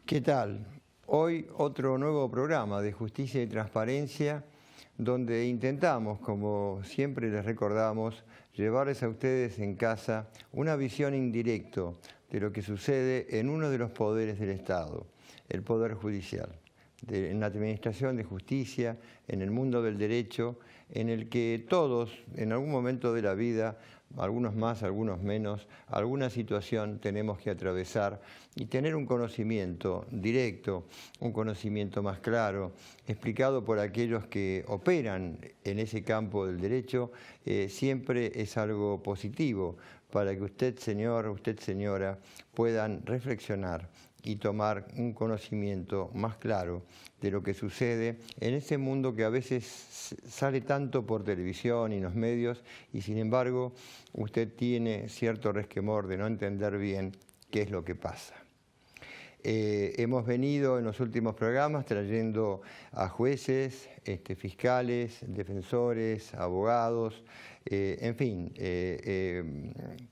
¿Qué tal? Hoy otro nuevo programa de Justicia y Transparencia, donde intentamos, como siempre les recordamos, llevarles a ustedes en casa una visión indirecta de lo que sucede en uno de los poderes del Estado, el Poder Judicial, en la administración de justicia, en el mundo del derecho, en el que todos, en algún momento de la vida, algunos más, algunos menos, alguna situación tenemos que atravesar y tener un conocimiento directo, un conocimiento más claro, explicado por aquellos que operan en ese campo del derecho, siempre es algo positivo para que usted, señor, usted, señora, puedan reflexionar y tomar un conocimiento más claro de lo que sucede en ese mundo que a veces sale tanto por televisión y los medios y sin embargo usted tiene cierto resquemor de no entender bien qué es lo que pasa. Hemos venido en los últimos programas trayendo a jueces, fiscales, defensores, abogados, en fin,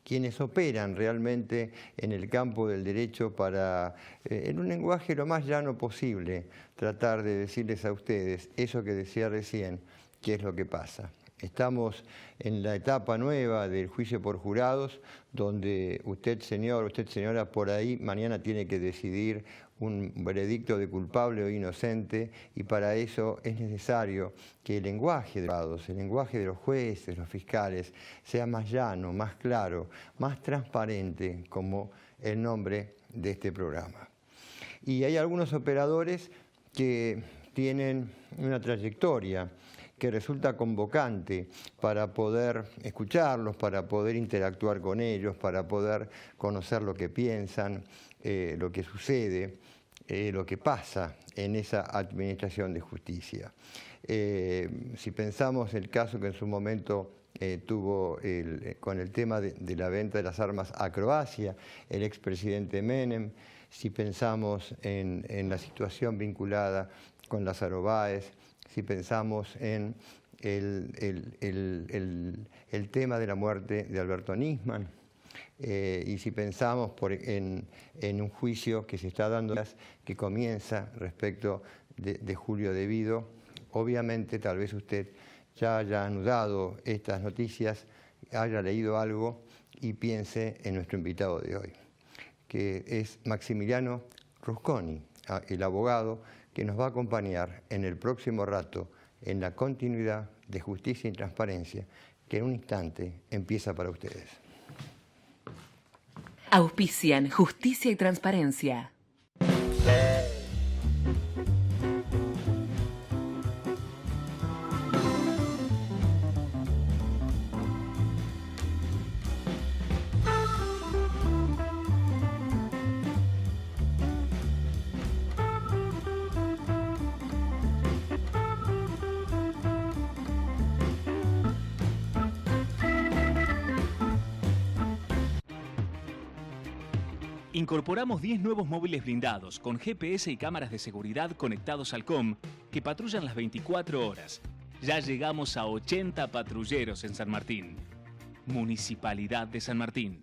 quienes operan realmente en el campo del derecho para, en un lenguaje lo más llano posible, tratar de decirles a ustedes eso que decía recién, qué es lo que pasa. Estamos en la etapa nueva del juicio por jurados, donde usted, señor, usted, señora, por ahí mañana tiene que decidir un veredicto de culpable o inocente y para eso es necesario que el lenguaje de los jueces, de los fiscales, sea más llano, más claro, más transparente, como el nombre de este programa. Y hay algunos operadores que tienen una trayectoria que resulta convocante para poder escucharlos, para poder interactuar con ellos, para poder conocer lo que piensan, lo que sucede, lo que pasa en esa administración de justicia. Si pensamos el caso que en su momento tuvo con el tema de la venta de las armas a Croacia, el expresidente Menem, si pensamos en la situación vinculada con Lázaro Báez, si pensamos en el tema de la muerte de Alberto Nisman, y si pensamos en un juicio que se está dando, que comienza respecto de Julio De Vido, obviamente tal vez usted ya haya anudado estas noticias, haya leído algo y piense en nuestro invitado de hoy, que es Maximiliano Rusconi, el abogado que nos va a acompañar en el próximo rato en la continuidad de Justicia y Transparencia, que en un instante empieza para ustedes. Auspician Justicia y Transparencia. Incorporamos 10 nuevos móviles blindados con GPS y cámaras de seguridad conectados al COM que patrullan las 24 horas. Ya llegamos a 80 patrulleros en San Martín. Municipalidad de San Martín.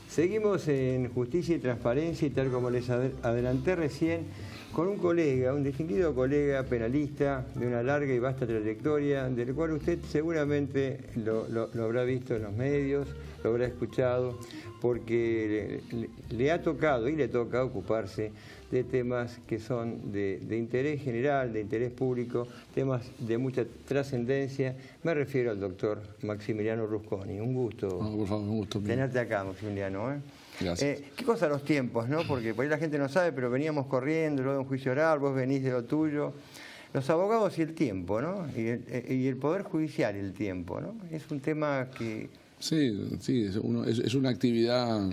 Seguimos en Justicia y Transparencia y tal como les adelanté recién, con un colega, un distinguido colega penalista de una larga y vasta trayectoria, del cual usted seguramente lo habrá visto en los medios, lo habrá escuchado, porque le ha tocado y le toca ocuparse de temas que son de interés general, de interés público, temas de mucha trascendencia. Me refiero al doctor Maximiliano Rusconi. Un gusto, por favor, un gusto tenerte acá, Maximiliano. Gracias. ¿Qué cosa los tiempos, no? Porque por ahí la gente no sabe, pero veníamos corriendo, luego de un juicio oral, vos venís de lo tuyo. Los abogados y el tiempo, ¿no? Y el Poder Judicial y el tiempo, ¿no? Es un tema que... Sí, es una actividad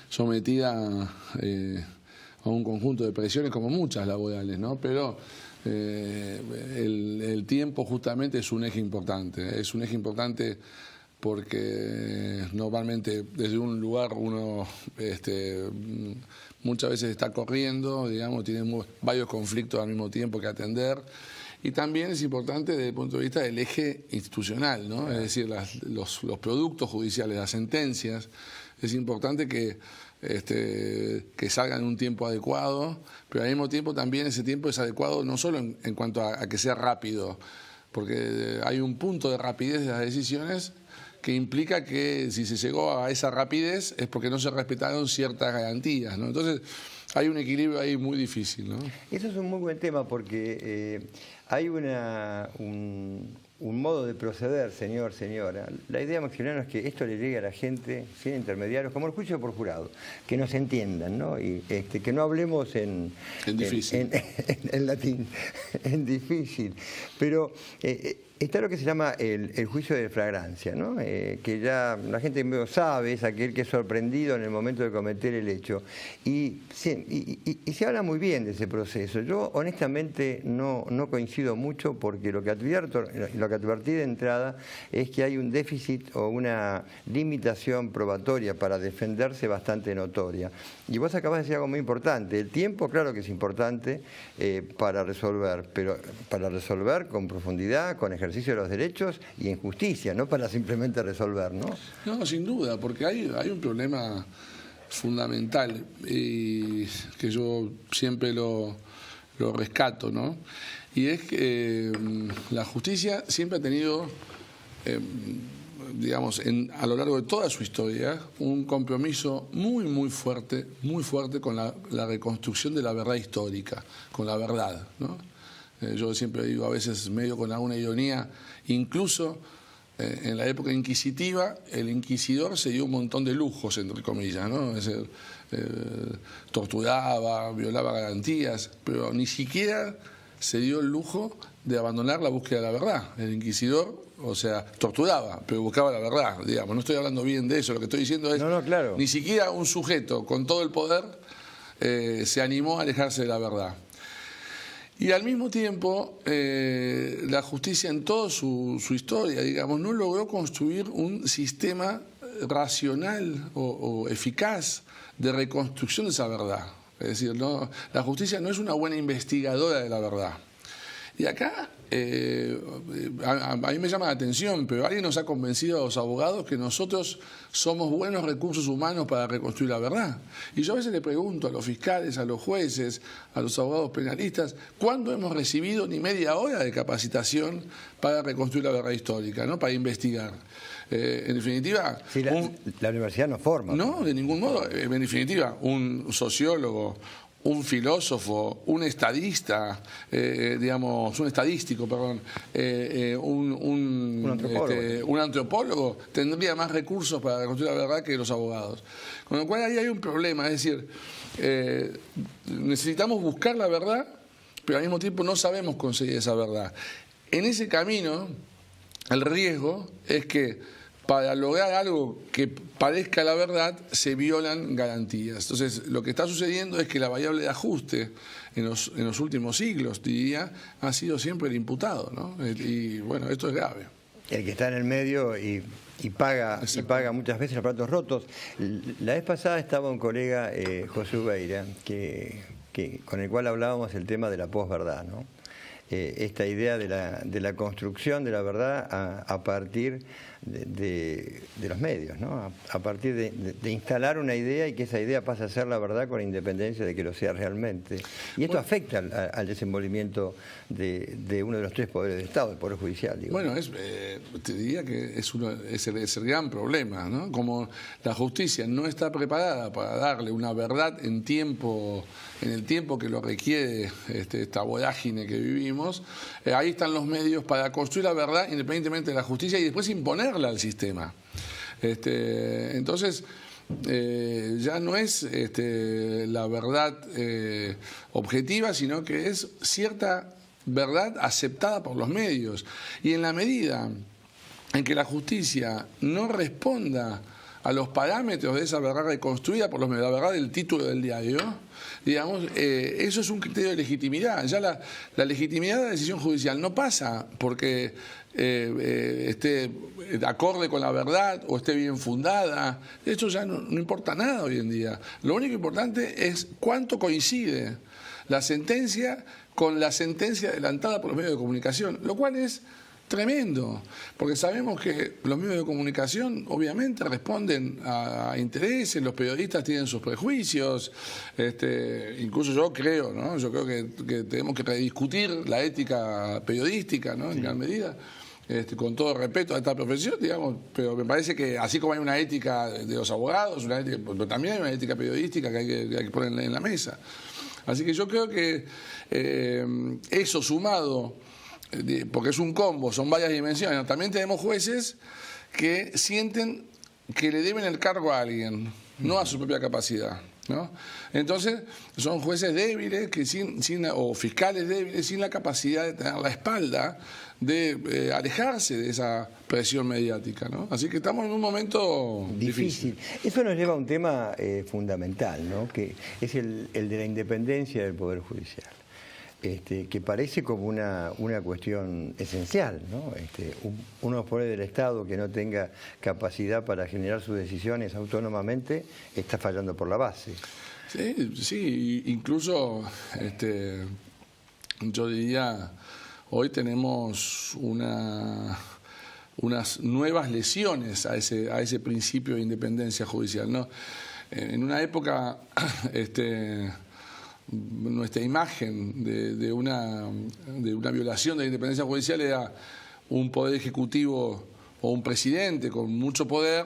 sometida a un conjunto de presiones como muchas laborales, ¿no? Pero el tiempo justamente es un eje importante. Es un eje importante porque normalmente desde un lugar uno muchas veces está corriendo, digamos, tiene varios conflictos al mismo tiempo que atender y también es importante desde el punto de vista del eje institucional, ¿no? Es decir, los productos judiciales, las sentencias, es importante que salgan en un tiempo adecuado, pero al mismo tiempo también ese tiempo es adecuado no solo en cuanto a que sea rápido, porque hay un punto de rapidez de las decisiones que implica que si se llegó a esa rapidez es porque no se respetaron ciertas garantías, ¿no? Entonces hay un equilibrio ahí muy difícil, ¿no? Eso es un muy buen tema porque hay un modo de proceder, señor, señora. La idea, Maximiliano, es que esto le llegue a la gente sin intermediarios, como el juicio por jurado, que nos entiendan, ¿no? Y que no hablemos en latín, en difícil. Pero está lo que se llama el juicio de flagrancia, ¿no? Que ya la gente sabe, es aquel que es sorprendido en el momento de cometer el hecho. Y se habla muy bien de ese proceso. Yo honestamente no coincido mucho porque lo que advertí de entrada es que hay un déficit o una limitación probatoria para defenderse bastante notoria. Y vos acabas de decir algo muy importante. El tiempo, claro que es importante para resolver, pero para resolver con profundidad, con ejercicio de los derechos y en justicia, no para simplemente resolver, ¿no? No, sin duda, porque hay un problema fundamental y que yo siempre lo rescato, ¿no? Y es que la justicia siempre ha tenido, digamos, a lo largo de toda su historia, un compromiso muy fuerte con la reconstrucción de la verdad histórica, con la verdad, ¿no? Yo siempre digo, a veces medio con alguna ironía, incluso en la época inquisitiva, el inquisidor se dio un montón de lujos, entre comillas, ¿no? Es decir, torturaba, violaba garantías, pero ni siquiera se dio el lujo de abandonar la búsqueda de la verdad. El inquisidor, o sea, torturaba, pero buscaba la verdad, digamos. No estoy hablando bien de eso, lo que estoy diciendo es, claro. Ni siquiera un sujeto con todo el poder se animó a alejarse de la verdad. Y al mismo tiempo, la justicia en toda su historia, digamos, no logró construir un sistema racional o eficaz de reconstrucción de esa verdad. Es decir, la justicia no es una buena investigadora de la verdad. Y acá, a mí me llama la atención, pero alguien nos ha convencido a los abogados que nosotros somos buenos recursos humanos para reconstruir la verdad. Y yo a veces le pregunto a los fiscales, a los jueces, a los abogados penalistas, ¿cuándo hemos recibido ni media hora de capacitación para reconstruir la verdad histórica, ¿no? Para investigar? En definitiva... Sí, la universidad no forma. No, de ningún modo. En definitiva, un sociólogo, un filósofo, un estadista, un estadístico, perdón, un antropólogo tendría más recursos para reconstruir la verdad que los abogados. Con lo cual ahí hay un problema, es decir, necesitamos buscar la verdad, pero al mismo tiempo no sabemos conseguir esa verdad. En ese camino, el riesgo es que para lograr algo que parezca la verdad, se violan garantías. Entonces, lo que está sucediendo es que la variable de ajuste en los últimos siglos, diría, ha sido siempre el imputado, ¿no? Y bueno, esto es grave. El que está en el medio y paga muchas veces los platos rotos. La vez pasada estaba un colega, José Ubeira, con el cual hablábamos el tema de la posverdad, ¿no? Esta idea de la construcción de la verdad a partir de los medios, ¿no? A partir de instalar una idea y que esa idea pase a ser la verdad con independencia de que lo sea realmente. Y esto afecta al desenvolvimiento de uno de los tres poderes del Estado, el Poder Judicial. Digo. Bueno, te diría que es el gran problema, ¿no? Como la justicia no está preparada para darle una verdad en el tiempo que lo requiere esta vorágine que vivimos, ahí están los medios para construir la verdad independientemente de la justicia y después imponerla al sistema. Entonces, ya no es la verdad objetiva, sino que es cierta verdad aceptada por los medios. Y en la medida en que la justicia no responda a los parámetros de esa verdad reconstruida por los medios, la verdad del título del diario, digamos, eso es un criterio de legitimidad. Ya la legitimidad de la decisión judicial no pasa porque esté acorde con la verdad o esté bien fundada. Esto ya no importa nada hoy en día. Lo único importante es cuánto coincide la sentencia con la sentencia adelantada por los medios de comunicación, lo cual es tremendo, porque sabemos que los medios de comunicación obviamente responden a intereses, los periodistas tienen sus prejuicios, incluso yo creo, ¿no? Yo creo que tenemos que rediscutir la ética periodística, ¿no? En gran medida. Con todo respeto a esta profesión, digamos, pero me parece que así como hay una ética de los abogados, pero también hay una ética periodística que hay que poner en la mesa. Así que yo creo que eso sumado, porque es un combo, son varias dimensiones. También tenemos jueces que sienten que le deben el cargo a alguien, no a su propia capacidad, ¿no? Entonces son jueces débiles o fiscales débiles sin la capacidad de tener la espalda de alejarse de esa presión mediática, ¿no? Así que estamos en un momento difícil. Eso nos lleva a un tema fundamental, ¿no? Que es el de la independencia del Poder Judicial. Que parece como una cuestión esencial, ¿no? Unos poderes del Estado que no tenga capacidad para generar sus decisiones autónomamente está fallando por la base. Sí, incluso yo diría, hoy tenemos unas nuevas lesiones a ese principio de independencia judicial, ¿no? En una época nuestra imagen de una violación de la independencia judicial era un poder ejecutivo o un presidente con mucho poder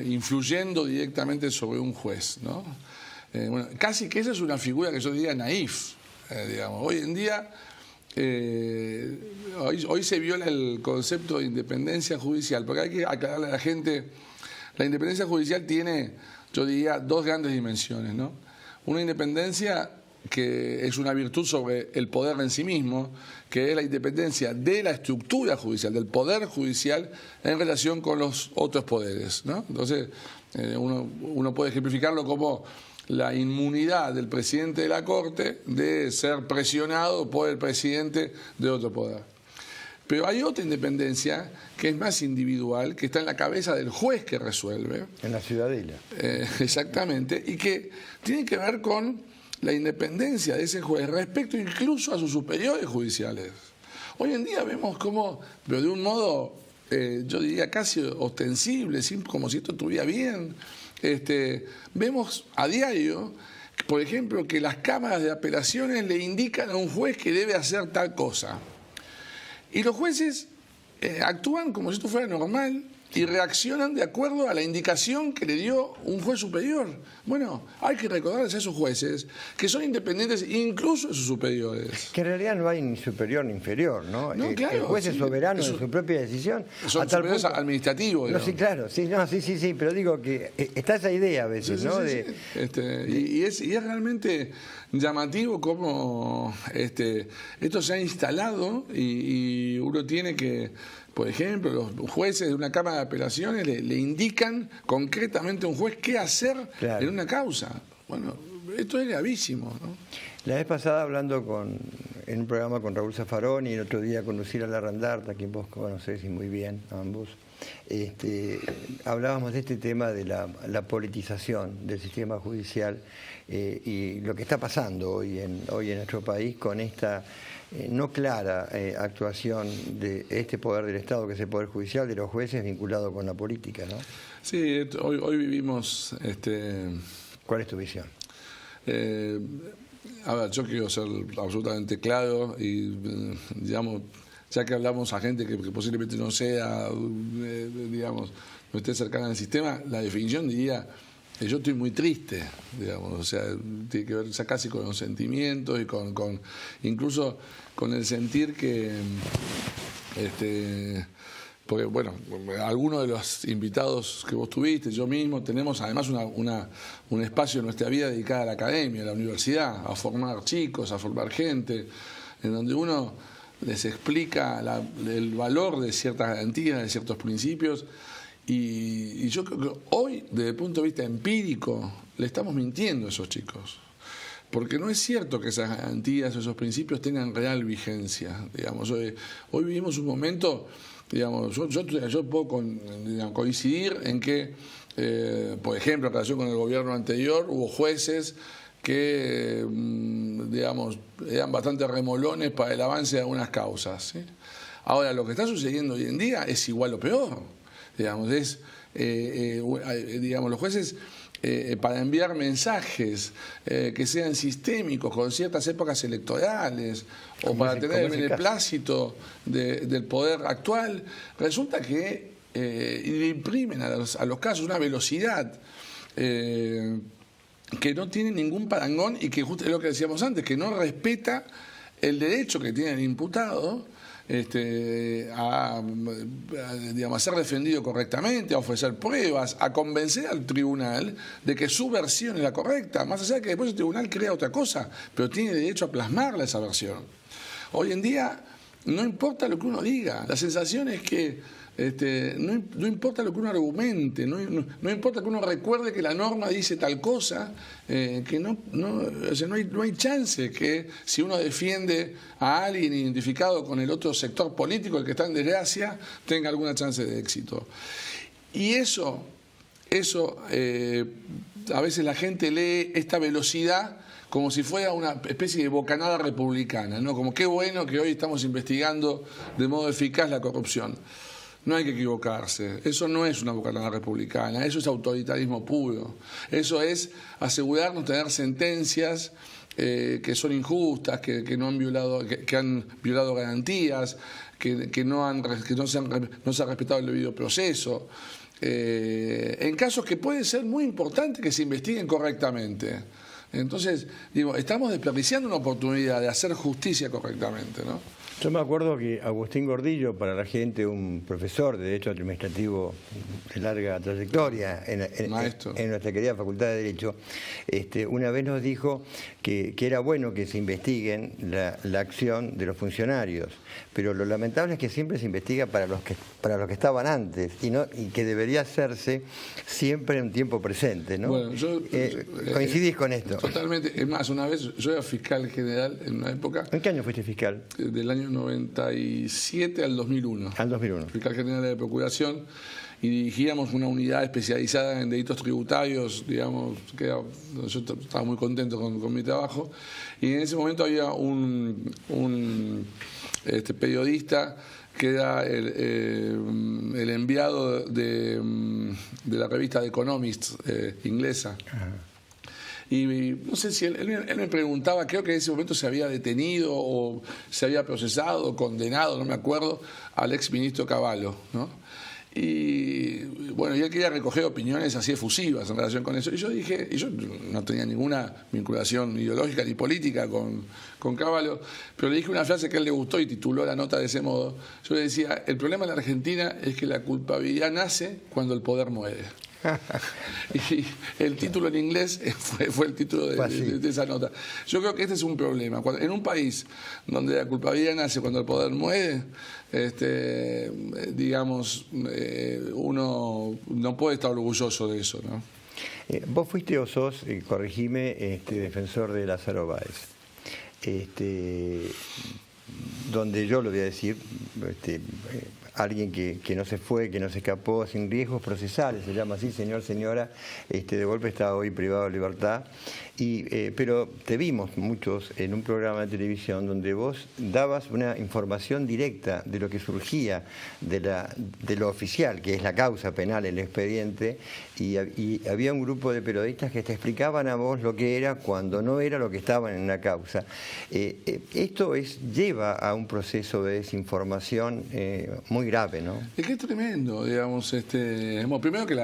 influyendo directamente sobre un juez, ¿no? Bueno, casi que esa es una figura que yo diría naif, digamos. Hoy en día, hoy se viola el concepto de independencia judicial, porque hay que aclararle a la gente, la independencia judicial tiene, yo diría, dos grandes dimensiones, ¿no? Una independencia que es una virtud sobre el poder en sí mismo, que es la independencia de la estructura judicial, del poder judicial en relación con los otros poderes, ¿no? Entonces, uno puede ejemplificarlo como la inmunidad del presidente de la Corte de ser presionado por el presidente de otro poder. Pero hay otra independencia que es más individual, que está en la cabeza del juez que resuelve. En la ciudadela. Exactamente, y que tiene que ver con la independencia de ese juez respecto incluso a sus superiores judiciales. Hoy en día vemos cómo, pero de un modo, yo diría casi ostensible, como si esto estuviera bien, vemos a diario, por ejemplo, que las cámaras de apelaciones le indican a un juez que debe hacer tal cosa. Y los jueces actúan como si esto fuera normal y reaccionan de acuerdo a la indicación que le dio un juez superior. Bueno, hay que recordarles a esos jueces que son independientes incluso de sus superiores. Que en realidad no hay ni superior ni inferior, ¿no? Claro, el juez es soberano en su propia decisión. Son superiores administrativos. No, sí, claro, sí, pero digo que está esa idea a veces, ¿no? Sí. Y es realmente llamativo cómo esto se ha instalado y uno tiene que, por ejemplo, los jueces de una cámara de apelaciones le indican concretamente a un juez qué hacer en una causa. Bueno, esto es gravísimo, ¿no? La vez pasada hablando en un programa con Raúl Zaffaroni y el otro día con Lucila Larrandarta, a quien vos conocés y muy bien, ambos, hablábamos de este tema de la politización del sistema judicial y lo que está pasando hoy en nuestro país con esta no clara actuación de este poder del Estado, que es el Poder Judicial, de los jueces vinculado con la política, ¿no? Sí, hoy vivimos... ¿Cuál es tu visión? A ver, yo quiero ser absolutamente claro y, digamos, ya que hablamos a gente que posiblemente no sea, digamos, no esté cercana al sistema, la definición diría, yo estoy muy triste, digamos, o sea, tiene que ver ya casi con los sentimientos y incluso con el sentir que, porque bueno, algunos de los invitados que vos tuviste, yo mismo, tenemos además un espacio en nuestra vida dedicado a la academia, a la universidad, a formar chicos, a formar gente, en donde uno les explica el valor de ciertas garantías, de ciertos principios, y yo creo que hoy, desde el punto de vista empírico, le estamos mintiendo a esos chicos. Porque no es cierto que esas garantías, esos principios tengan real vigencia. Digamos, hoy vivimos un momento, digamos, yo puedo coincidir en que, por ejemplo, en relación con el gobierno anterior, hubo jueces que, digamos, eran bastante remolones para el avance de algunas causas, ¿sí? Ahora, lo que está sucediendo hoy en día es igual o peor. Digamos, digamos, los jueces, para enviar mensajes que sean sistémicos con ciertas épocas electorales o para tener el beneplácito del poder actual, resulta que le imprimen a los casos una velocidad que no tiene ningún parangón y que justo es lo que decíamos antes, que no respeta el derecho que tiene el imputado digamos, a ser defendido correctamente, a ofrecer pruebas, a convencer al tribunal de que su versión es la correcta, más allá de que después el tribunal crea otra cosa, pero tiene derecho a plasmarla esa versión. Hoy en día no importa lo que uno diga, la sensación es que no importa lo que uno argumente, no importa que uno recuerde que la norma dice tal cosa, que no hay chance que si uno defiende a alguien identificado con el otro sector político, el que está en desgracia, tenga alguna chance de éxito. Y eso a veces la gente lee esta velocidad como si fuera una especie de bocanada republicana, ¿no? Como qué bueno que hoy estamos investigando de modo eficaz la corrupción. No hay que equivocarse, eso no es una bocanada republicana, eso es autoritarismo puro, eso es asegurarnos de tener sentencias que son injustas, que han violado garantías, que no se ha respetado el debido proceso, en casos que puede ser muy importante que se investiguen correctamente. Entonces, digo, estamos desperdiciando una oportunidad de hacer justicia correctamente, ¿no? Yo me acuerdo que Agustín Gordillo, para la gente un profesor de Derecho Administrativo de larga trayectoria en nuestra querida Facultad de Derecho, una vez nos dijo que era bueno que se investiguen la acción de los funcionarios, pero lo lamentable es que siempre se investiga para los que estaban antes y que debería hacerse siempre en tiempo presente, ¿no? Bueno, ¿coincidís con esto? Totalmente. Es más, una vez yo era fiscal general en una época. ¿En qué año fuiste fiscal? Del año 97 al 2001. Al 2001. Fiscal general de Procuración, y dirigíamos una unidad especializada en delitos tributarios, digamos, que yo estaba muy contento con mi trabajo, y en ese momento había un periodista que era el enviado de la revista The Economist inglesa. Ajá. Y no sé si él me preguntaba, creo que en ese momento se había detenido o se había procesado, condenado, no me acuerdo, al exministro Cavallo, ¿no? Y bueno, y él quería recoger opiniones así efusivas en relación con eso. Y yo dije, y yo no tenía ninguna vinculación ideológica ni política con Cavallo, pero le dije una frase que a él le gustó y tituló la nota de ese modo. Yo le decía, el problema en la Argentina es que la culpabilidad nace cuando el poder muere. Y el título en inglés fue el título de esa nota. Yo creo que este es un problema. En un país donde la culpabilidad nace cuando el poder muere, digamos, uno no puede estar orgulloso de eso, ¿no? Vos fuiste o sos, corregime, defensor de Lázaro Báez. Donde yo lo voy a decir, alguien que no se fue, que no se escapó sin riesgos procesales, se llama así, señor, señora, de golpe está hoy privado de libertad. Pero te vimos muchos en un programa de televisión donde vos dabas una información directa de lo que surgía de lo oficial, que es la causa penal, el expediente, y había un grupo de periodistas que te explicaban a vos lo que era cuando no era lo que estaba en una causa. Esto lleva a un proceso de desinformación muy grave, ¿no? Es que es tremendo, digamos, primero que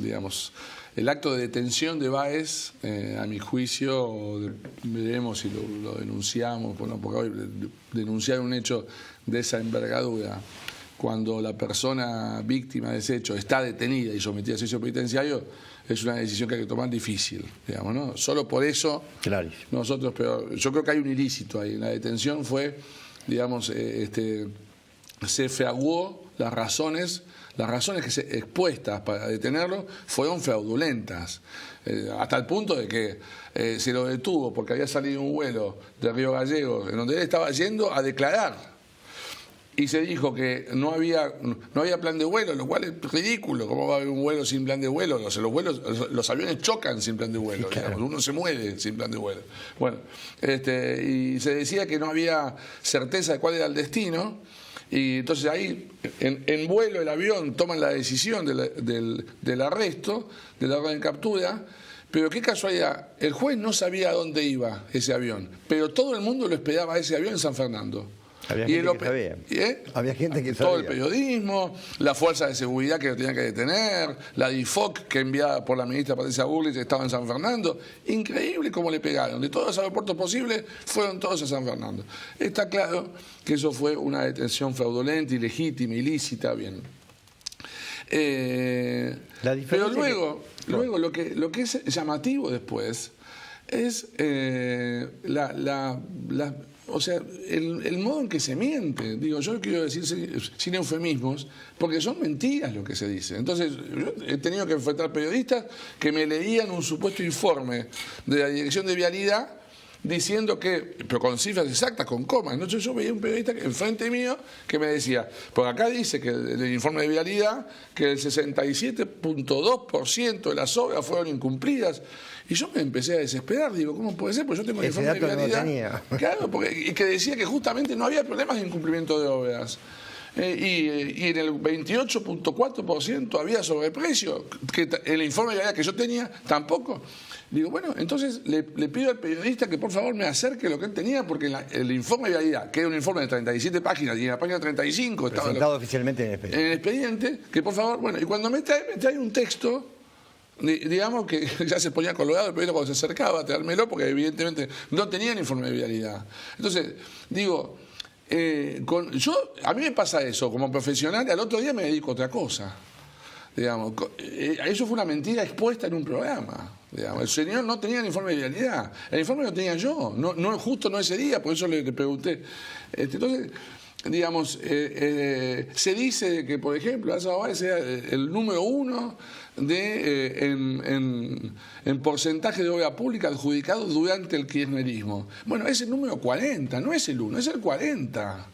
digamos, el acto de detención de Báez, a mi juicio, veremos si lo denunciamos, bueno, porque hoy denunciar un hecho de esa envergadura, cuando la persona víctima de ese hecho está detenida y sometida a servicio penitenciario, es una decisión que hay que tomar difícil, digamos, ¿no? Solo por eso, clarísimo. Nosotros, pero yo creo que hay un ilícito ahí. La detención fue, digamos, se fraguó las razones que se expuestas para detenerlo fueron fraudulentas, hasta el punto de que se lo detuvo porque había salido un vuelo de Río Gallegos en donde él estaba yendo a declarar. y se dijo que no había plan de vuelo, lo cual es ridículo. ¿Cómo va a haber un vuelo sin plan de vuelo? Los aviones chocan sin plan de vuelo, sí, claro. Uno se muere sin plan de vuelo. Bueno, y se decía que no había certeza de cuál era el destino, y entonces ahí, en vuelo, el avión toman la decisión del arresto, de la orden de captura. Pero qué casualidad, el juez no sabía a dónde iba ese avión, pero todo el mundo lo esperaba a ese avión en San Fernando. Había gente que sabía. Había gente que sabía. Todo el periodismo, la fuerza de seguridad que lo tenían que detener, la DIFOC que enviada por la ministra Patricia Bullrich estaba en San Fernando. Increíble cómo le pegaron. De todos los aeropuertos posibles, fueron todos a San Fernando. Está claro que eso fue una detención fraudulenta, ilegítima, ilícita, bien. Pero luego lo que es llamativo después es o sea, el modo en que se miente. Digo, yo quiero decir sin eufemismos, porque son mentiras lo que se dice. Entonces, yo he tenido que enfrentar periodistas que me leían un supuesto informe de la Dirección de Vialidad diciendo que, pero con cifras exactas, con comas. Entonces yo veía un periodista enfrente mío que me decía, porque acá dice que el informe de vialidad, que el 67.2% de las obras fueron incumplidas. Y yo me empecé a desesperar, digo, ¿cómo puede ser? Porque yo tengo el informe de vialidad. No claro, y que decía que justamente no había problemas de incumplimiento de obras. Y en el 28.4% había sobreprecio, que el informe de vialidad que yo tenía tampoco. Digo, bueno, entonces le pido al periodista que por favor me acerque lo que él tenía, porque el informe de vialidad, que era un informe de 37 páginas, y en la página 35 estaba presentado oficialmente en el expediente. En el expediente, que por favor, bueno, y cuando me trae un texto, digamos que ya se ponía colorado el periodista cuando se acercaba a traérmelo, porque evidentemente no tenían informe de vialidad. Entonces, digo, a mí me pasa eso como profesional, y al otro día me dedico a otra cosa. Digamos, eso fue una mentira expuesta en un programa. Digamos, el señor no tenía el informe de vialidad, el informe lo tenía yo, justo no ese día, por eso le pregunté. Entonces, digamos, se dice que, por ejemplo, Alza Báez sea el número 1 en porcentaje de obra pública adjudicado durante el kirchnerismo. Bueno, es el número 40, no es el 1, es el 40.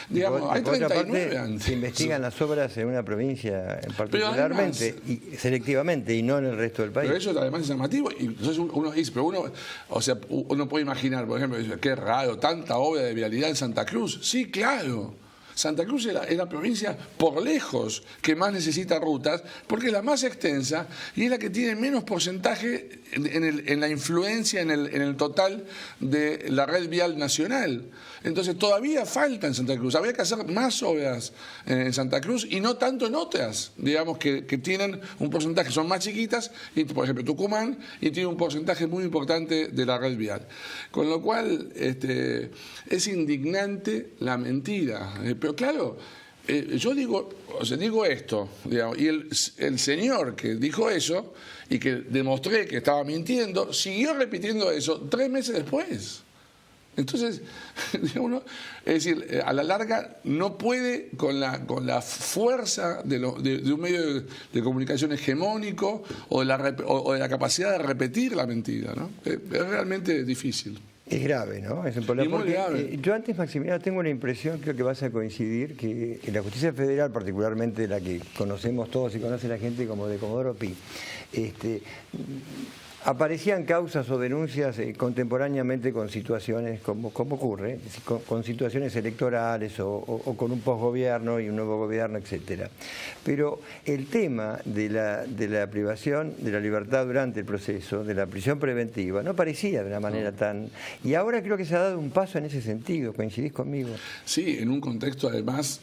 Digamos, hay 39 antes. Se investigan las obras en una provincia particularmente, y selectivamente, y no en el resto del país. Pero eso además es llamativo, y entonces uno dice, pero uno puede imaginar, por ejemplo, qué raro, tanta obra de vialidad en Santa Cruz. Sí, claro. Santa Cruz es la provincia por lejos que más necesita rutas, porque es la más extensa y es la que tiene menos porcentaje en la influencia en el total de la red vial nacional. Entonces todavía falta en Santa Cruz. Habría que hacer más obras en Santa Cruz y no tanto en otras, digamos, que tienen un porcentaje, son más chiquitas, y, por ejemplo Tucumán, y tiene un porcentaje muy importante de la red vial. Con lo cual es indignante la mentira. Pero claro, yo digo esto, digamos, y el señor que dijo eso y que demostré que estaba mintiendo, siguió repitiendo eso 3 meses después. Entonces, digamos, es decir, a la larga no puede con la fuerza de un medio de comunicación hegemónico o de la capacidad de repetir la mentira, ¿no? Es realmente difícil. Es grave, ¿no? Es un problema. Muy grave. Yo antes, Maximiliano, tengo la impresión, creo que vas a coincidir, que en la justicia federal, particularmente la que conocemos todos y conoce la gente como de Comodoro Pi, aparecían causas o denuncias contemporáneamente con situaciones, como ocurre, con situaciones electorales o con un posgobierno y un nuevo gobierno, etcétera. Pero el tema de la privación de la libertad durante el proceso, de la prisión preventiva, no parecía de una manera tan... Y ahora creo que se ha dado un paso en ese sentido, ¿coincidís conmigo? Sí, en un contexto además,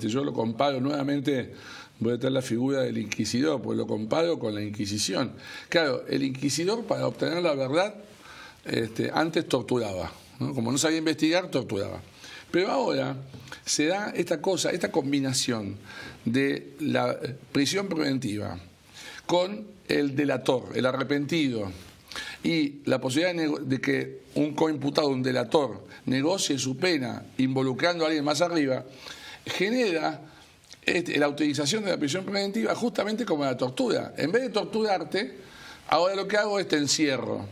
yo lo comparo nuevamente... Voy a traer la figura del inquisidor, pues lo comparo con la Inquisición. Claro, el inquisidor para obtener la verdad antes torturaba, ¿no? Como no sabía investigar, torturaba. Pero ahora se da esta combinación de la prisión preventiva con el delator, el arrepentido, y la posibilidad de que un coimputado, un delator, negocie su pena involucrando a alguien más arriba, genera... la utilización de la prisión preventiva justamente como la tortura. En vez de torturarte, ahora lo que hago es te encierro.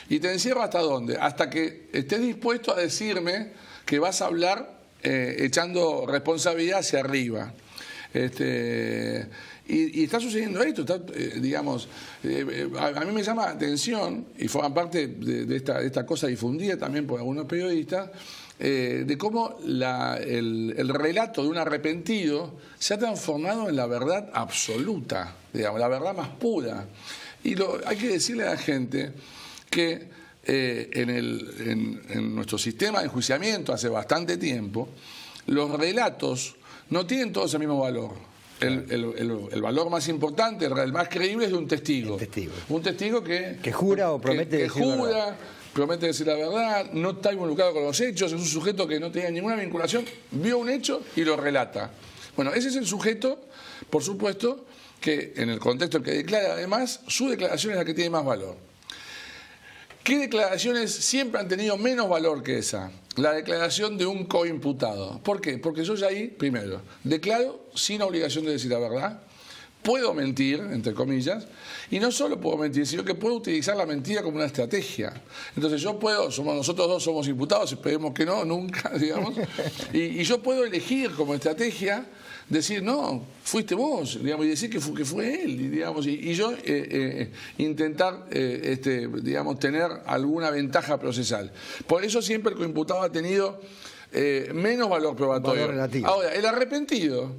¿Y te encierro hasta dónde? Hasta que estés dispuesto a decirme que vas a hablar echando responsabilidad hacia arriba. Y está sucediendo esto, digamos, a mí me llama la atención, y forma parte de esta cosa difundida también por algunos periodistas, de cómo el relato de un arrepentido se ha transformado en la verdad absoluta, digamos, la verdad más pura. Y hay que decirle a la gente que en nuestro sistema de enjuiciamiento hace bastante tiempo, los relatos no tienen todos el mismo valor. El valor más importante, el más creíble es de un testigo. El testigo. Un testigo que jura o promete decir la verdad. Promete decir la verdad, no está involucrado con los hechos, es un sujeto que no tenía ninguna vinculación, vio un hecho y lo relata. Bueno, ese es el sujeto, por supuesto, que en el contexto en que declara, además, su declaración es la que tiene más valor. ¿Qué declaraciones siempre han tenido menos valor que esa? La declaración de un coimputado. ¿Por qué? Porque yo ya ahí, primero, declaro sin obligación de decir la verdad, puedo mentir, entre comillas, y no solo puedo mentir, sino que puedo utilizar la mentira como una estrategia. Entonces nosotros dos somos imputados, esperemos que no, nunca, digamos, y yo puedo elegir como estrategia decir, no, fuiste vos, digamos, y decir que fue él, digamos, y yo intentar, digamos, tener alguna ventaja procesal. Por eso siempre el coimputado ha tenido menos valor probatorio. Valor relativo. Ahora, el arrepentido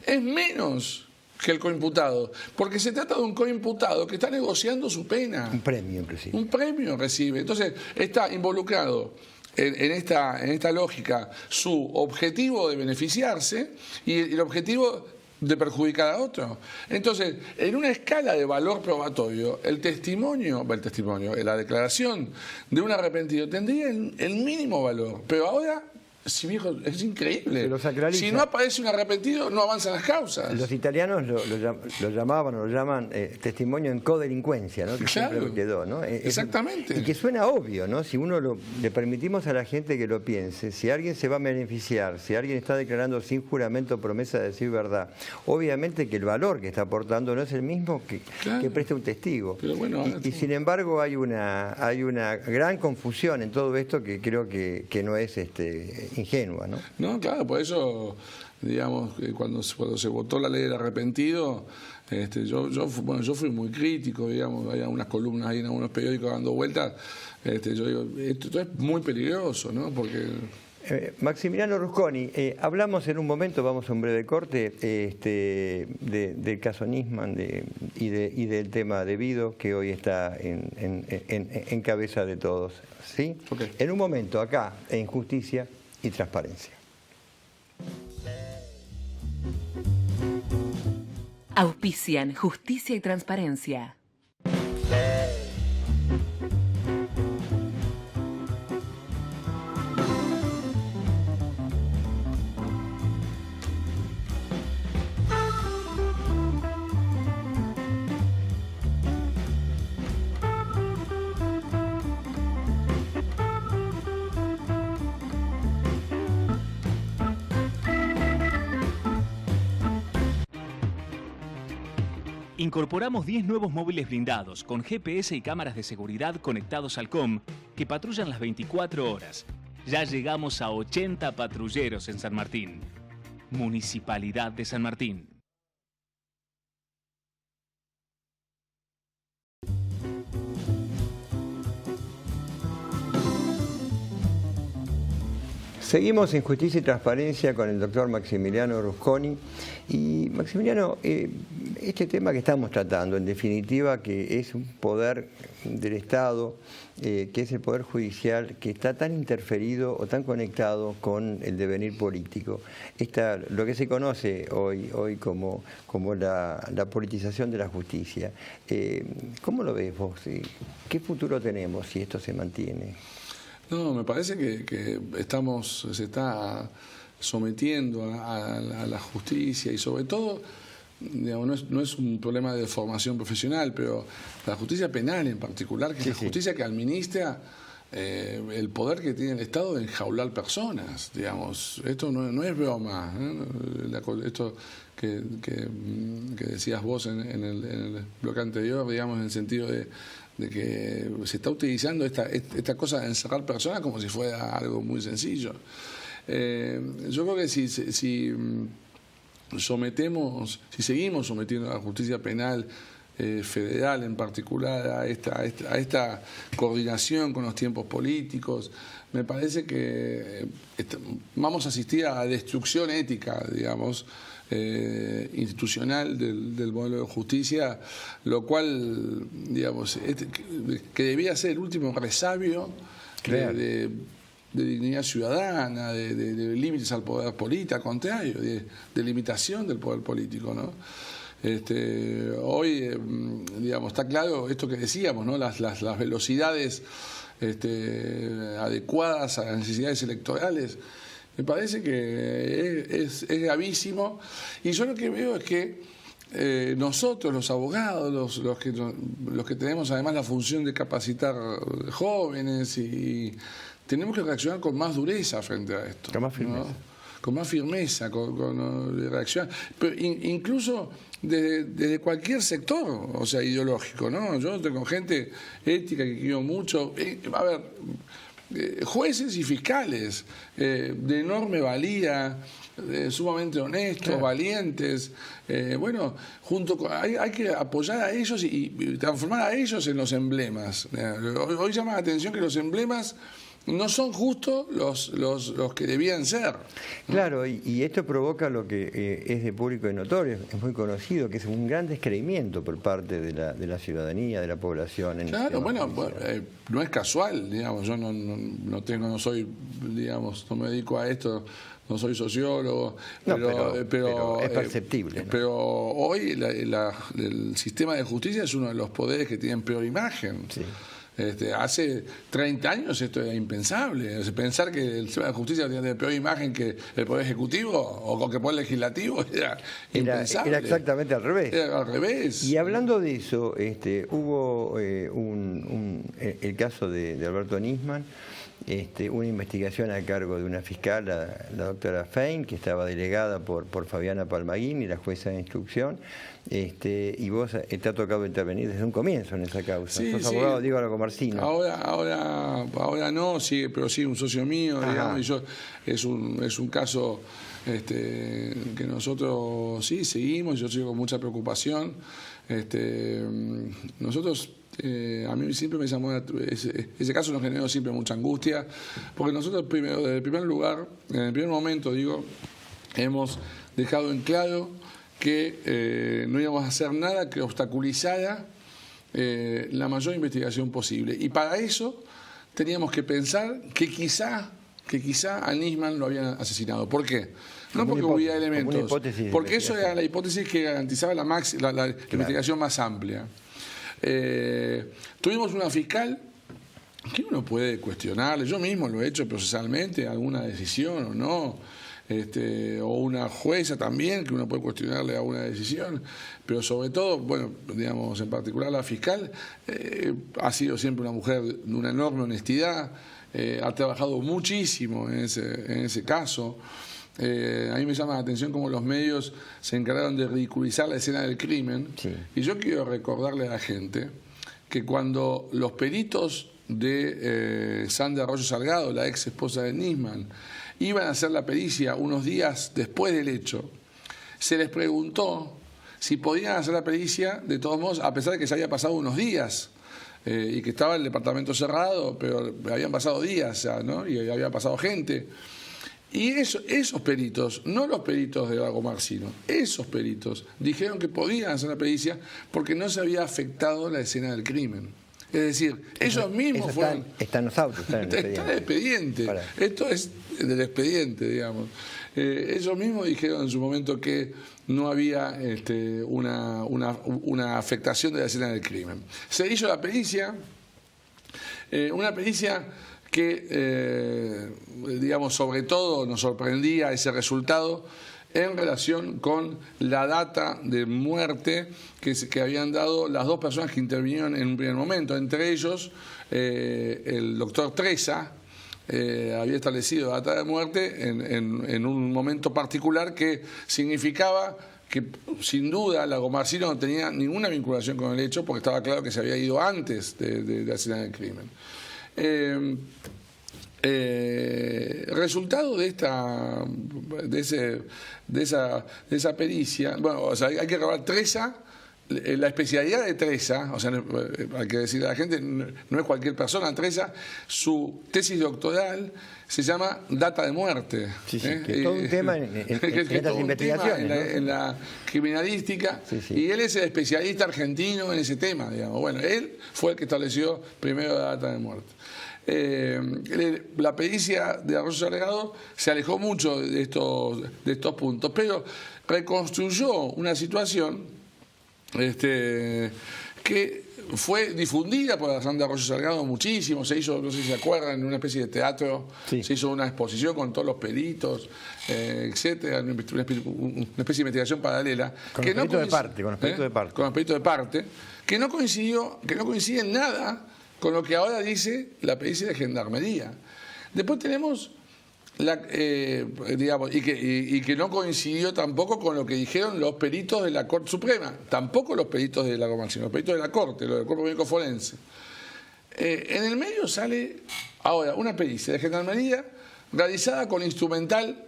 es menos que el coimputado, porque se trata de un coimputado que está negociando su pena. Un premio, inclusive. Un premio recibe. Entonces, está involucrado en esta lógica su objetivo de beneficiarse y el objetivo de perjudicar a otro. Entonces, en una escala de valor probatorio, la declaración de un arrepentido tendría el mínimo valor. Pero ahora, sí, viejo, es increíble. Si no aparece un arrepentido, no avanzan las causas. Los italianos lo llaman testimonio en codelincuencia, ¿no? Que claro, siempre quedó, ¿no? Exactamente. Y que suena obvio, ¿no? Si uno le permitimos a la gente que lo piense, si alguien se va a beneficiar, si alguien está declarando sin juramento promesa de decir verdad, obviamente que el valor que está aportando no es el mismo que presta un testigo. Pero bueno, y sin embargo hay una gran confusión en todo esto que creo que no es ingenua, ¿no? No, claro, por eso, digamos, cuando se votó la ley del arrepentido, yo fui muy crítico, digamos, hay algunas columnas ahí en algunos periódicos dando vueltas, yo digo, esto es muy peligroso, ¿no? Porque... Maximiliano Rusconi, hablamos en un momento, vamos a un breve corte, del caso Nisman y del tema debido que hoy está en cabeza de todos, ¿sí? Okay. En un momento, acá, en Justicia y Transparencia. Auspician Justicia y Transparencia. Incorporamos 10 nuevos móviles blindados con GPS y cámaras de seguridad conectados al COM que patrullan las 24 horas. Ya llegamos a 80 patrulleros en San Martín. Municipalidad de San Martín. Seguimos en Justicia y Transparencia con el doctor Maximiliano Rusconi. Y Maximiliano, este tema que estamos tratando, en definitiva, que es un poder del Estado, que es el Poder Judicial, que está tan interferido o tan conectado con el devenir político. Lo que se conoce hoy como la politización de la justicia. ¿Cómo lo ves vos? ¿Qué futuro tenemos si esto se mantiene? No, me parece que se está sometiendo a la justicia y sobre todo, digamos, no es un problema de formación profesional, pero la justicia penal en particular, que es la justicia que administra el poder que tiene el Estado de enjaular personas, digamos. Esto no es broma, esto que decías vos en el bloque anterior, digamos, en el sentido de que se está utilizando esta cosa de encerrar personas como si fuera algo muy sencillo. Yo creo que si seguimos sometiendo a la justicia penal federal en particular a esta coordinación con los tiempos políticos, me parece que vamos a asistir a destrucción ética, digamos, institucional del modelo de justicia, lo cual, digamos, que debía ser el último resabio de dignidad ciudadana, de límites al poder político, al contrario, de limitación del poder político, ¿no? Hoy, digamos, está claro esto que decíamos, ¿no? Las velocidades adecuadas a las necesidades electorales. Me parece que es gravísimo, y yo lo que veo es que nosotros, los abogados, los que tenemos además la función de capacitar jóvenes, y tenemos que reaccionar con más dureza frente a esto. Con más firmeza. ¿No? Con más firmeza, con reacción, pero incluso desde cualquier sector, o sea, ideológico, ¿no? Yo tengo gente ética que quiero mucho. A ver, jueces y fiscales de enorme valía, sumamente honestos, claro, valientes. Bueno, hay que apoyar a ellos y transformar a ellos en los emblemas. Hoy llama la atención que los emblemas no son justos los que debían ser, ¿no? Claro, y esto provoca lo que es de público y notorio, es muy conocido, que es un gran descreimiento por parte de la ciudadanía, de la población. Claro, bueno, no es casual, digamos, yo no soy, digamos, no me dedico a esto, no soy sociólogo, pero es perceptible, ¿no? Pero hoy el sistema de justicia es uno de los poderes que tienen peor imagen. Sí. Hace 30 años esto era impensable. Pensar que el sistema de justicia tiene peor imagen que el Poder Ejecutivo o que el Poder Legislativo era impensable. Era exactamente al revés. Era al revés. Y hablando de eso, hubo el caso de Alberto Nisman, una investigación a cargo de una fiscal, la doctora Fein, que estaba delegada por Fabiana Palmaguini, la jueza de instrucción, y vos te ha tocado intervenir desde un comienzo en esa causa. Sí, sos abogado, digo, Comarcino. Ahora no, sí, pero sí, un socio mío, digamos, y yo, es un caso que nosotros sí seguimos, yo sigo con mucha preocupación. Nosotros, a mí siempre me llamó, ese caso nos generó siempre mucha angustia, porque nosotros desde el primer lugar, en el primer momento, digo, hemos dejado en claro que no íbamos a hacer nada que obstaculizara la mayor investigación posible. Y para eso teníamos que pensar que quizá a Nisman lo habían asesinado. ¿Por qué? No porque hubiera elementos, porque eso era la hipótesis que garantizaba la investigación más amplia. Tuvimos una fiscal que uno puede cuestionarle, yo mismo lo he hecho procesalmente, alguna decisión o no, o una jueza también, que uno puede cuestionarle alguna decisión, pero sobre todo, bueno, digamos, en particular la fiscal ha sido siempre una mujer de una enorme honestidad, ha trabajado muchísimo en ese caso. A mí me llama la atención cómo los medios se encargaron de ridiculizar la escena del crimen. Sí. Y yo quiero recordarle a la gente que cuando los peritos de Sandra Arroyo Salgado, la ex esposa de Nisman, iban a hacer la pericia unos días después del hecho, se les preguntó si podían hacer la pericia de todos modos, a pesar de que se había pasado unos días y que estaba el departamento cerrado, pero habían pasado días ya, ¿no? Y había pasado gente. Y esos peritos, no los peritos de Lagomarsino, esos peritos dijeron que podían hacer la pericia porque no se había afectado la escena del crimen. Es decir, ellos mismos fueron... Están los autos, están en el expediente. Esto es del expediente, digamos. Ellos mismos dijeron en su momento que no había una afectación de la escena del crimen. Se hizo la pericia, una pericia que, digamos, sobre todo nos sorprendía ese resultado en relación con la data de muerte que habían dado las dos personas que intervinieron en un primer momento. Entre ellos, el doctor Treza había establecido data de muerte en un momento particular que significaba que, sin duda, Lagomarsino no tenía ninguna vinculación con el hecho porque estaba claro que se había ido antes de la escena del crimen. Resultado de esa pericia, bueno, o sea, hay que grabar Treza. La especialidad de Treza, o sea, hay que decirle a la gente, no es cualquier persona. Treza, su tesis doctoral se llama Data de muerte. Sí, sí, que es todo un tema en estas investigaciones, en la criminalística, sí, sí. Y él es el especialista argentino en ese tema, digamos. Bueno, él fue el que estableció primero la data de muerte. La pericia de Arroyo Salgado se alejó mucho de estos puntos, pero reconstruyó una situación que fue difundida por la Santa de Arroyo Salgado muchísimo. Se hizo, no sé si se acuerdan, en una especie de teatro, sí. Se hizo una exposición con todos los peritos, etcétera, una especie de investigación paralela. Con los peritos de parte. Con los peritos de parte, que no coincide en nada con lo que ahora dice la pericia de Gendarmería. Después tenemos digamos, y que no coincidió tampoco con lo que dijeron los peritos de la Corte Suprema, tampoco los peritos de la Comarca, sino los peritos de la Corte, los del Cuerpo Médico Forense. En el medio sale ahora una pericia de Gendarmería realizada con instrumental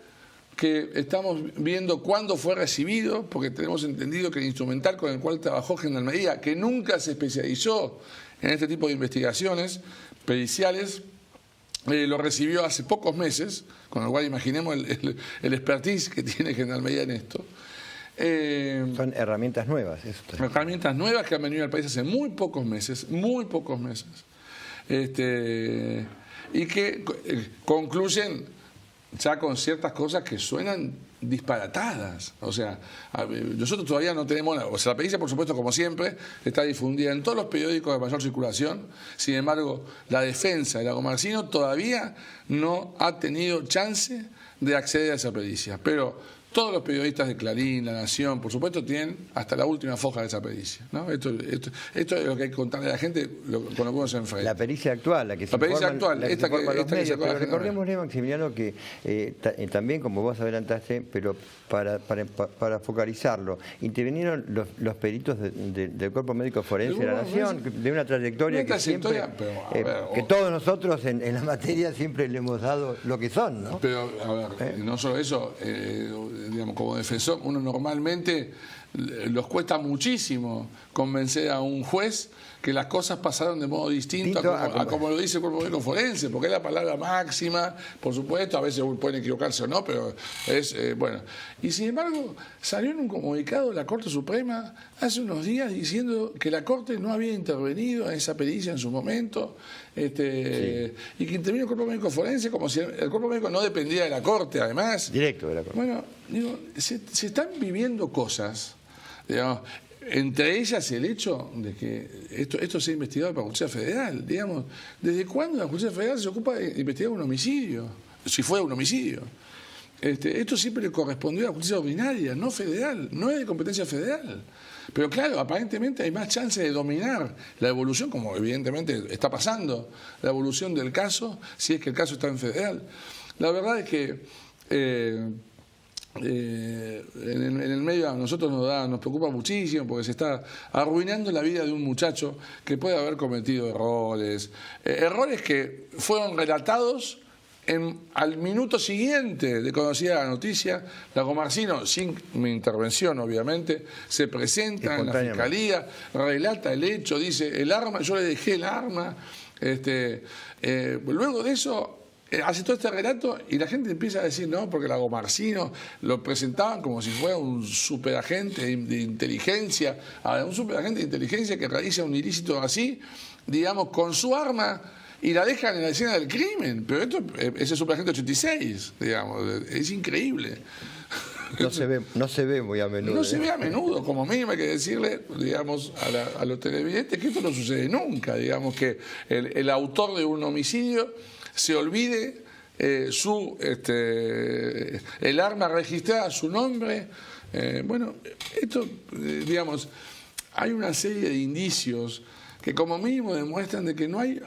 que estamos viendo cuándo fue recibido, porque tenemos entendido que el instrumental con el cual trabajó Gendarmería, que nunca se especializó en este tipo de investigaciones periciales, lo recibió hace pocos meses, con lo cual imaginemos el expertise que tiene Gendarmería en esto. Son herramientas nuevas. Herramientas nuevas que han venido al país hace muy pocos meses. Y que concluyen ya con ciertas cosas que suenan disparatadas. O sea, nosotros todavía no tenemos, o sea, la pericia, por supuesto, como siempre, está difundida en todos los periódicos de mayor circulación. Sin embargo, la defensa de Lagomarsino todavía no ha tenido chance de acceder a esa pericia. Pero todos los periodistas de Clarín, La Nación, por supuesto, tienen hasta la última foja de esa pericia, ¿no? Esto es lo que hay que contarle a la gente con lo que uno se enfrenta. La pericia actual, la que se pericia informa, actual, esta que se pero recordémosle, Maximiliano, que también, como vos adelantaste, pero para focalizarlo, intervinieron los peritos del Cuerpo Médico Forense de la Nación, de una trayectoria que siempre, que todos nosotros en la materia siempre le hemos dado lo que son, ¿no? Pero, a ver, no solo eso, digamos, como defensor, uno normalmente los cuesta muchísimo convencer a un juez que las cosas pasaron de modo distinto a como lo dice el Cuerpo Médico Forense, porque es la palabra máxima, por supuesto, a veces pueden equivocarse o no, pero es, bueno. Y sin embargo, salió en un comunicado de la Corte Suprema hace unos días diciendo que la Corte no había intervenido en esa pericia en su momento, sí. Y que intervino el Cuerpo Médico Forense como si el Cuerpo Médico no dependía de la Corte, además. Directo de la Corte. Bueno, digo, se están viviendo cosas, digamos, entre ellas el hecho de que esto sea investigado por la Justicia Federal. Digamos, ¿desde cuándo la Justicia Federal se ocupa de investigar un homicidio? Si fue un homicidio. Esto siempre le correspondió a la justicia ordinaria, no federal, no es de competencia federal. Pero claro, aparentemente hay más chance de dominar la evolución, como evidentemente está pasando, la evolución del caso, si es que el caso está en federal. La verdad es que en el medio a nosotros nos preocupa muchísimo porque se está arruinando la vida de un muchacho que puede haber cometido errores que fueron relatados al minuto siguiente de conocida la noticia. Lagomarsino, sin mi intervención obviamente, se presenta en la fiscalía, relata el hecho, dice el arma, yo le dejé el arma, luego de eso hace todo este relato y la gente empieza a decir no, porque Lagomarsino lo presentaban como si fuera un superagente de inteligencia, un superagente de inteligencia que realiza un ilícito así, digamos, con su arma y la dejan en la escena del crimen. Pero esto es el superagente 86, digamos, es increíble. No se ve muy a menudo. No se ve a menudo, como mínimo hay que decirle, digamos, a los televidentes que esto no sucede nunca, digamos, que el autor de un homicidio se olvide el arma registrada, su nombre. Bueno, esto, digamos, hay una serie de indicios que como mínimo demuestran de que no hay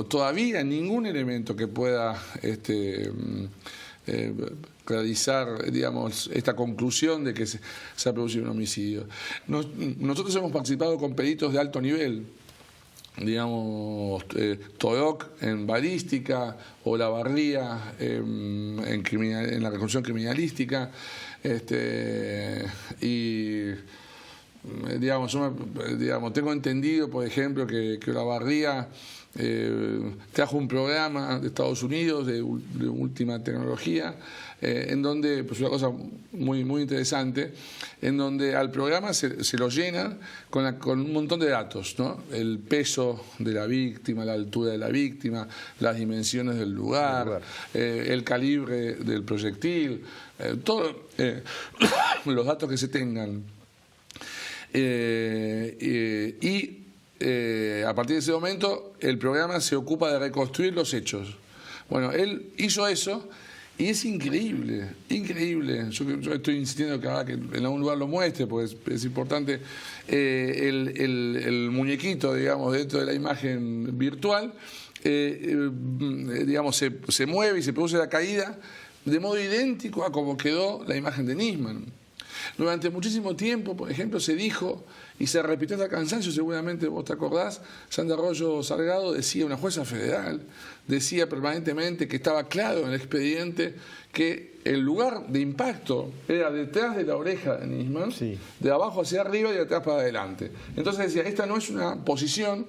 todavía ningún elemento que pueda realizar, digamos, esta conclusión de que se ha producido un homicidio. Nosotros hemos participado con peritos de alto nivel digamos, Torok en balística, o Olavarría en la reconstrucción criminalística, y digamos, tengo entendido, por ejemplo, que Olavarría trajo un programa de Estados Unidos de última tecnología, en donde, pues una cosa muy, muy interesante, en donde al programa se lo llenan con un montón de datos, ¿no? El peso de la víctima, la altura de la víctima, las dimensiones del lugar, el calibre del proyectil, todos los datos que se tengan. A partir de ese momento el programa se ocupa de reconstruir los hechos. Bueno, él hizo eso y es increíble, increíble. Yo estoy insistiendo que en algún lugar lo muestre, porque es importante. El muñequito, digamos, dentro de la imagen virtual, digamos, se mueve y se produce la caída de modo idéntico a como quedó la imagen de Nisman. Durante muchísimo tiempo, por ejemplo, se dijo, y se repitió hasta cansancio, seguramente vos te acordás, Sandra Arroyo Salgado decía, una jueza federal, decía permanentemente que estaba claro en el expediente que el lugar de impacto era detrás de la oreja de Nisman, sí, de abajo hacia arriba y de atrás para adelante. Entonces decía, esta no es una posición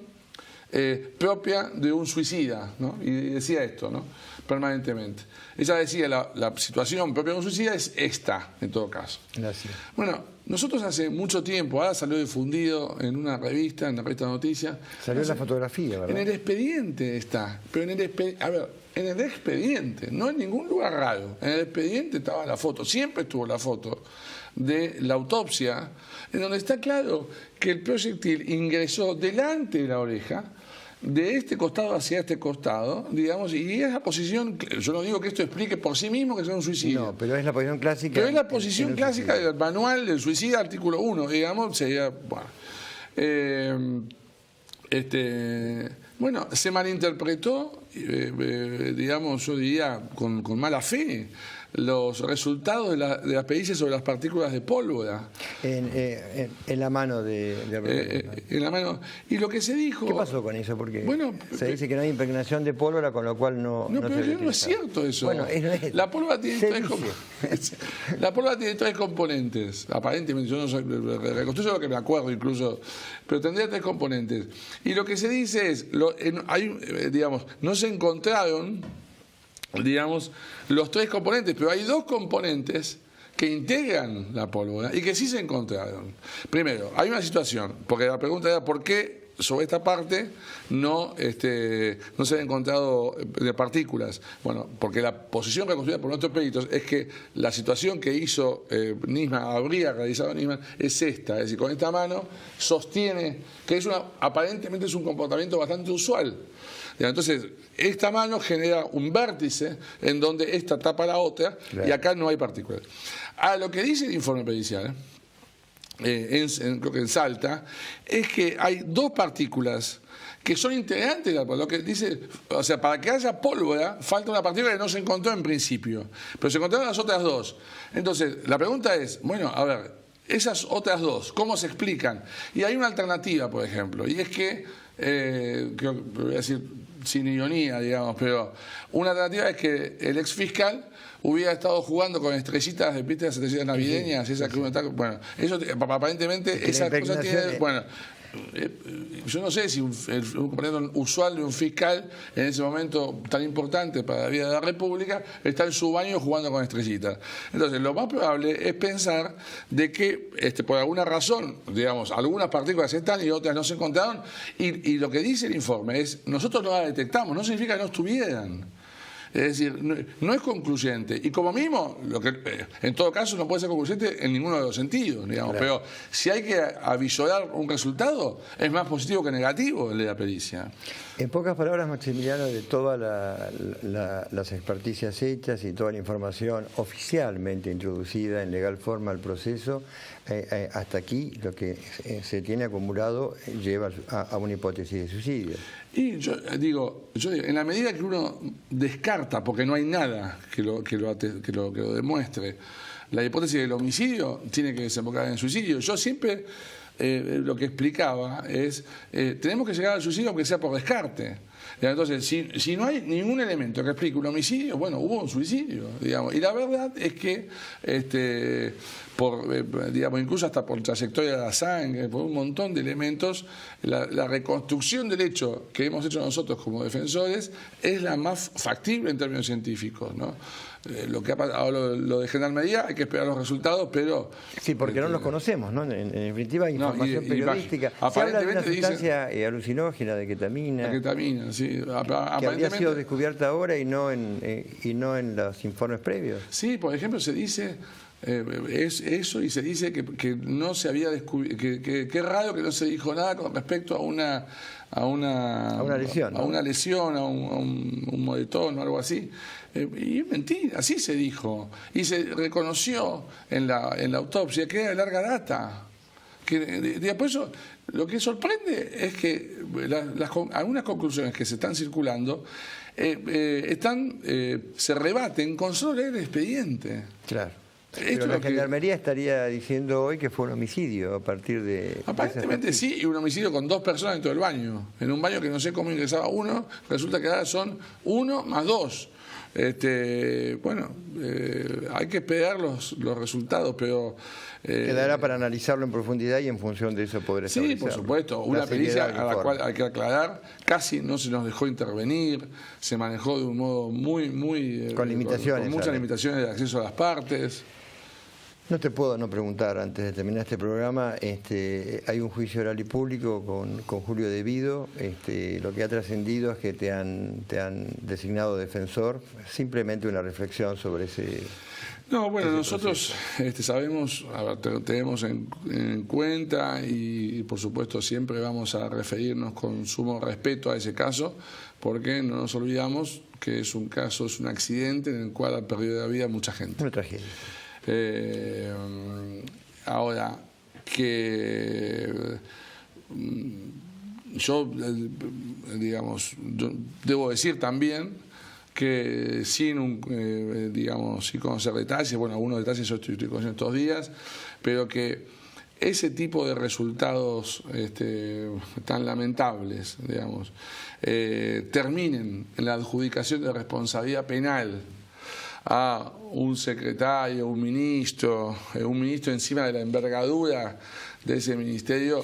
propia de un suicida, ¿no? Y decía esto, ¿no? Permanentemente. Ella decía, la situación propia de un suicida es esta, en todo caso. Gracias. Bueno, nosotros hace mucho tiempo, ahora salió difundido en una revista, en la revista de noticias. Salió la fotografía, ¿verdad? En el expediente está, pero en el expediente, no en ningún lugar raro. En el expediente estaba la foto, siempre estuvo la foto de la autopsia, en donde está claro que el proyectil ingresó delante de la oreja, de este costado hacia este costado, digamos, y es la posición, yo no digo que esto explique por sí mismo que sea un suicidio. No, pero es la posición clásica. Pero es la posición clásica del manual del suicida, artículo 1, digamos, sería, bueno. Bueno, se malinterpretó, digamos, yo diría, con mala fe, los resultados de las pericias sobre las partículas de pólvora. En la mano en la mano. Y lo que se dijo... ¿Qué pasó con eso? Porque bueno, se dice que no hay impregnación de pólvora, con lo cual no... No, pero no es cierto eso. Bueno, la pólvora tiene tres componentes. Aparentemente, yo no soy... Reconstruyo lo que me acuerdo incluso, pero tendría tres componentes. Y lo que se dice es, digamos, no se encontraron, digamos, los tres componentes, pero hay dos componentes que integran la pólvora y que sí se encontraron. Primero, hay una situación, porque la pregunta era ¿por qué sobre esta parte no se han encontrado de partículas? Bueno, porque la posición reconstruida por nuestros peritos es que la situación que hizo Nisman, habría realizado Nisman, es esta, es decir, con esta mano sostiene, que aparentemente es un comportamiento bastante usual. Entonces, esta mano genera un vértice en donde esta tapa la otra, claro, y acá no hay partículas. A lo que dice el informe pericial, creo que en Salta, es que hay dos partículas que son integrantes de la pólvora. Lo que dice, o sea, para que haya pólvora, falta una partícula que no se encontró en principio, pero se encontraron las otras dos. Entonces, la pregunta es, bueno, a ver, esas otras dos, ¿cómo se explican? Y hay una alternativa, por ejemplo, y es que, creo que voy a decir sin ironía, digamos, pero una alternativa es que el ex fiscal hubiera estado jugando con estrellitas de pistas, estrellitas navideñas, esas que uno está... Bueno, eso aparentemente esa cosa tiene... Bueno, yo no sé si un comportamiento usual de un fiscal en ese momento tan importante para la vida de la República está en su baño jugando con estrellitas. Entonces, lo más probable es pensar de que por alguna razón, digamos, algunas partículas están y otras no se encontraron, y lo que dice el informe es, nosotros no las detectamos, no significa que no estuvieran. Es decir, no es concluyente. Y como mínimo, en todo caso no puede ser concluyente en ninguno de los sentidos, digamos. Claro. Pero si hay que avisorar un resultado, es más positivo que negativo el de la pericia. En pocas palabras, Maximiliano, de todas las experticias hechas y toda la información oficialmente introducida en legal forma al proceso, hasta aquí lo que se tiene acumulado lleva a una hipótesis de suicidio. Y yo digo, en la medida que uno descarta, porque no hay nada que lo demuestre, la hipótesis del homicidio tiene que desembocar en suicidio. Yo siempre lo que explicaba es, tenemos que llegar al suicidio aunque sea por descarte. Entonces, si no hay ningún elemento que explique un homicidio, bueno, hubo un suicidio, digamos. Y la verdad es que, digamos, incluso hasta por trayectoria de la sangre, por un montón de elementos, la reconstrucción del hecho que hemos hecho nosotros como defensores es la más factible en términos científicos, ¿no? Lo que ha pasado, lo de Gendarmería, hay que esperar los resultados, pero... Sí, porque no los conocemos, ¿no? En definitiva, hay información periodística. Se habla de una sustancia alucinógena, de ketamina. La ketamina, sí. Que había sido descubierta ahora y no en los informes previos. Sí, por ejemplo, se dice... es eso, y se dice que no se había descubierto, que raro que no se dijo nada con respecto a una lesión, ¿no? a una lesión, a un moretón o algo así. Y es mentira, así se dijo. Y se reconoció en la autopsia que era de larga data. Después, lo que sorprende es que algunas conclusiones que se están circulando se rebaten con solo leer el expediente. Claro. Pero la Gendarmería estaría diciendo hoy que fue un homicidio a partir de... Aparentemente sí, y un homicidio con 2 personas dentro del baño. En un baño que no sé cómo ingresaba uno, resulta que ahora son 1 más 2. Bueno, hay que esperar los resultados, pero... Quedará para analizarlo en profundidad y en función de eso poder establecer. Sí, por supuesto. Una pericia a la cual hay que aclarar, casi no se nos dejó intervenir, se manejó de un modo muy... con limitaciones. Con muchas limitaciones de acceso a las partes. No te puedo no preguntar, antes de terminar este programa, hay un juicio oral y público con Julio De Vido. Lo que ha trascendido es que te han designado defensor. Simplemente una reflexión sobre ese... No, bueno, nosotros sabemos, tenemos en cuenta y por supuesto siempre vamos a referirnos con sumo respeto a ese caso, porque no nos olvidamos que es un caso, es un accidente en el cual ha perdido la vida mucha gente. Una tragedia. Ahora, que yo debo decir también que sin conocer detalles, bueno, algunos detalles yo estoy conociendo estos días, pero que ese tipo de resultados tan lamentables, digamos, terminen en la adjudicación de responsabilidad penal a un secretario, un ministro encima de la envergadura de ese ministerio,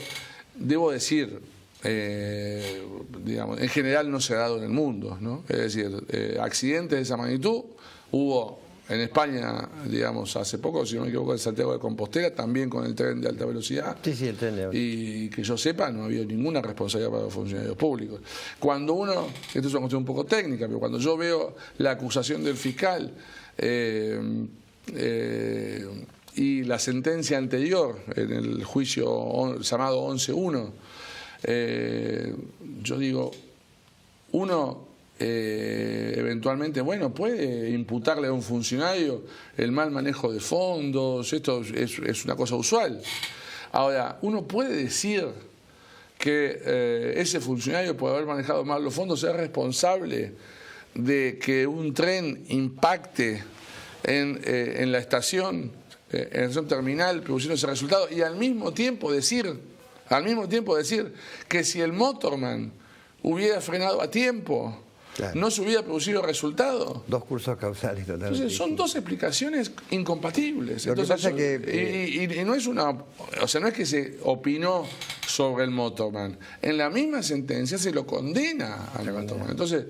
debo decir, en general no se ha dado en el mundo, ¿no? Es decir, accidentes de esa magnitud hubo en España, hace poco, si no me equivoco, en Santiago de Compostela, también con el tren de alta velocidad. Sí, el tren de alta. Y que yo sepa, no ha habido ninguna responsabilidad para los funcionarios públicos. Cuando uno, esto es una cuestión un poco técnica, pero cuando yo veo la acusación del fiscal y la sentencia anterior en el juicio llamado 11-1, yo digo, uno eventualmente, puede imputarle a un funcionario el mal manejo de fondos, esto es una cosa usual. Ahora, uno puede decir que ese funcionario, por haber manejado mal los fondos, es responsable de que un tren impacte en la estación terminal, produciendo ese resultado, y al mismo tiempo decir que si el motorman hubiera frenado a tiempo, claro, no se hubiera producido resultado. 2 cursos causales totalmente. Entonces, son 2 explicaciones incompatibles. Lo Entonces, que pasa que no es no es que se opinó sobre el motorman. En la misma sentencia se lo condena al motorman. Entonces,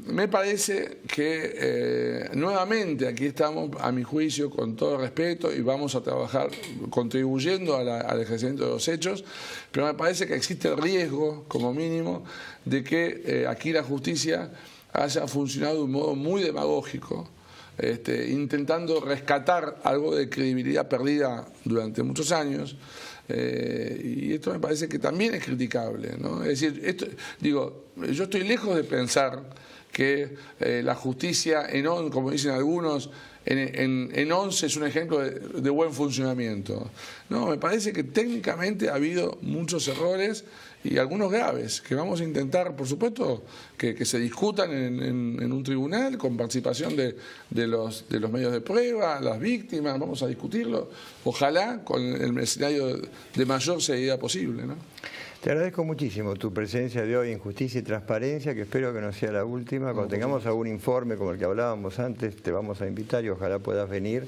me parece que nuevamente aquí estamos, a mi juicio, con todo respeto, y vamos a trabajar contribuyendo al ejercimiento de los hechos, pero me parece que existe el riesgo, como mínimo, de que aquí la justicia haya funcionado de un modo muy demagógico, intentando rescatar algo de credibilidad perdida durante muchos años. Y esto me parece que también es criticable, ¿no? Es decir, yo estoy lejos de pensar que la justicia, como dicen algunos, en 11 es un ejemplo de buen funcionamiento. No, me parece que técnicamente ha habido muchos errores y algunos graves, que vamos a intentar, por supuesto, que se discutan en un tribunal con participación de los medios de prueba, las víctimas, vamos a discutirlo, ojalá con el escenario de mayor seriedad posible, ¿no? Te agradezco muchísimo tu presencia de hoy en Justicia y Transparencia, que espero que no sea la última. Cuando tengamos algún informe como el que hablábamos antes, te vamos a invitar y ojalá puedas venir,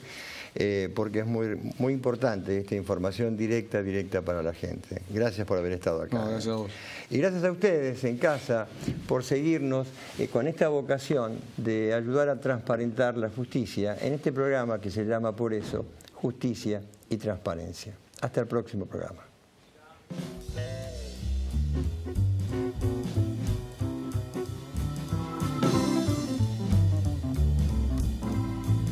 porque es muy importante esta información directa para la gente. Gracias por haber estado acá. No, gracias a vos. Y gracias a ustedes en casa por seguirnos con esta vocación de ayudar a transparentar la justicia en este programa que se llama por eso Justicia y Transparencia. Hasta el próximo programa.